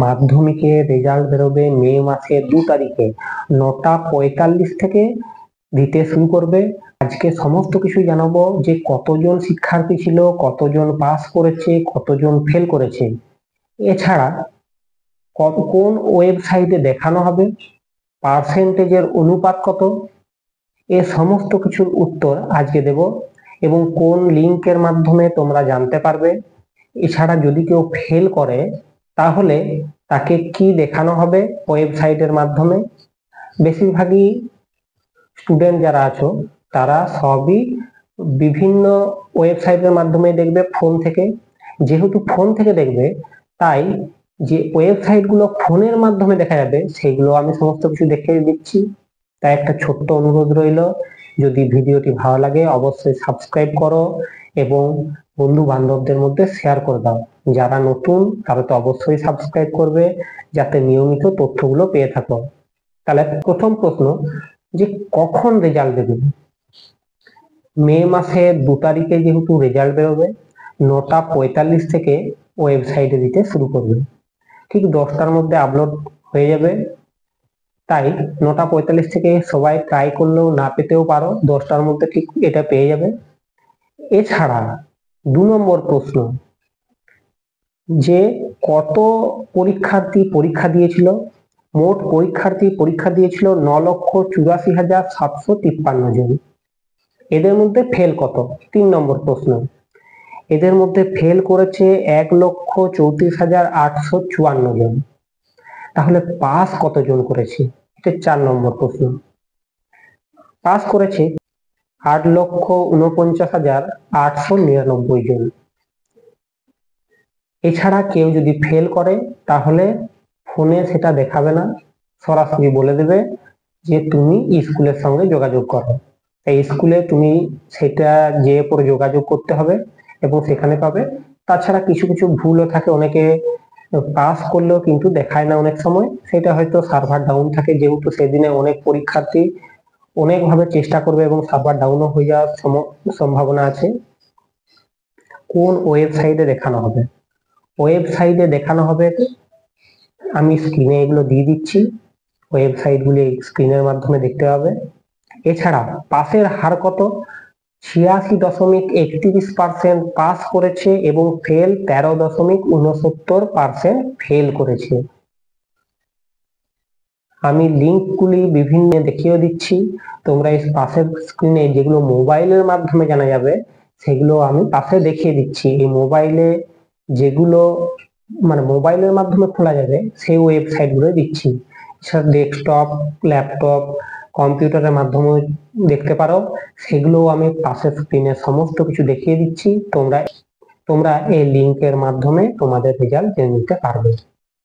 মাধ্যমিকের রেজাল্ট বেরোবে মে মাসের 2 তারিখে 9টা 45 থেকে দিতে শুরু করবে। আজকে সমস্ত কিছু জানাবো যে কতজন শিক্ষার্থী ছিল, কতজন পাস করেছে, কতজন ফেল করেছে, এছাড়া কোন ওয়েবসাইটে দেখানো হবে, পার্সেন্টেজের অনুপাত কত, এ সমস্ত কিছুর উত্তর আজকে দেব এবং কোন লিঙ্কের মাধ্যমে তোমরা জানতে পারবে। এছাড়া যদি কেউ ফেল করে তাহলে তাকে কি দেখানো হবে ওয়েবসাইটের মাধ্যমে। বেশিরভাগই স্টুডেন্ট যারা আছো তারা সবই বিভিন্ন ওয়েবসাইটের মাধ্যমে দেখবে ফোন থেকে। যেহেতু ফোন থেকে দেখবে তাই যে ওয়েবসাইটগুলো ফোনের মাধ্যমে দেখা যাবে সেগুলো আমি সমস্ত কিছু দেখিয়ে দিচ্ছি। তাই একটা ছোট্ট অনুরোধ রইল, যদি ভিডিওটি ভালো লাগে অবশ্যই সাবস্ক্রাইব করো এবং বন্ধু বান্ধবদের মধ্যে শেয়ার করে দাও। যারা নতুন তারা তো অবশ্যই সাবস্ক্রাইব করবে যাতে নিয়মিত তথ্যগুলো পেয়ে থাকো। তাহলে প্রথম প্রশ্ন, যে কখন রেজাল্ট দেবে? মে মাসের 2 তারিখে যেহেতু রেজাল্ট বেরোবে 9টা 45 থেকে ওয়েবসাইটে দিতে শুরু করবে, ঠিক 10টার মধ্যে আপলোড হয়ে যাবে। তাই 9টা 45 থেকে সবাই ট্রাই করলেও না পেতেও পারো, 10টার মধ্যে ঠিক এটা পেয়ে যাবে। এছাড়া 2 নম্বর প্রশ্ন, যে কত পরীক্ষার্থী পরীক্ষা দিয়েছিল? মোট পরীক্ষার্থী পরীক্ষা দিয়েছিল 9,84,753 জন। এদের মধ্যে ফেল কত? 3 নম্বর প্রশ্ন, এদের মধ্যে ফেল করেছে 1,34,854 জন। তাহলে পাস কতজন করেছে? এটা 4 নম্বর প্রশ্ন। পাস করেছে 8,49,899 জন। এছাড়া কেউ যদি ফেল করে তাহলে ফোনে সেটা দেখাবে না, সরাসরি বলে দেবে যে তুমি স্কুলের সঙ্গে যোগাযোগ করো। এই স্কুলে তুমি সেটা যে পরে যোগাযোগ করতে হবে এবং সেখানে পাবে। তাছাড়া কিছু কিছু ভুলও থাকে, অনেকে পাস করলেও কিন্তু দেখায় না অনেক সময়, সেটা হয়তো সার্ভার ডাউন থাকে, যেহেতু সেদিনে অনেক পরীক্ষার্থী অনেকভাবে চেষ্টা করবে এবং সার্ভার ডাউনও হয়ে যাওয়ার সম্ভাবনা আছে। কোন ওয়েবসাইটে দেখানো হবে? ওয়েবসাইটে দেখানো হবে, আমি স্ক্রিনে এগুলো দিয়ে দিচ্ছি, ওয়েবসাইটগুলি স্ক্রিনের মাধ্যমে দেখতে হবে। এছাড়া পাসের হার কত? 86.31% পাস করেছে এবং ফেল 13.69% ফেল করেছে। আমি লিঙ্কগুলি বিভিন্ন দেখিয়ে দিচ্ছি, তোমরা এই পাশের স্ক্রিনে যেগুলো মোবাইলের মাধ্যমে জানা যাবে সেগুলো আমি পাশে দেখিয়ে দিচ্ছি। এই মোবাইলে যেগুলো মানে মোবাইলের মাধ্যমে খোলা যাবে সেই ওয়েবসাইট গুলো দিচ্ছি। ডেস্কটপ, ল্যাপটপ, কম্পিউটারের মাধ্যমে দেখতে পারো, সেগুলো আমি পাশের স্ক্রিনে সমস্ত কিছু দেখিয়ে দিচ্ছি। তোমরা এই লিঙ্কের মাধ্যমে তোমাদের রেজাল্ট জেনে নিতে পারবে।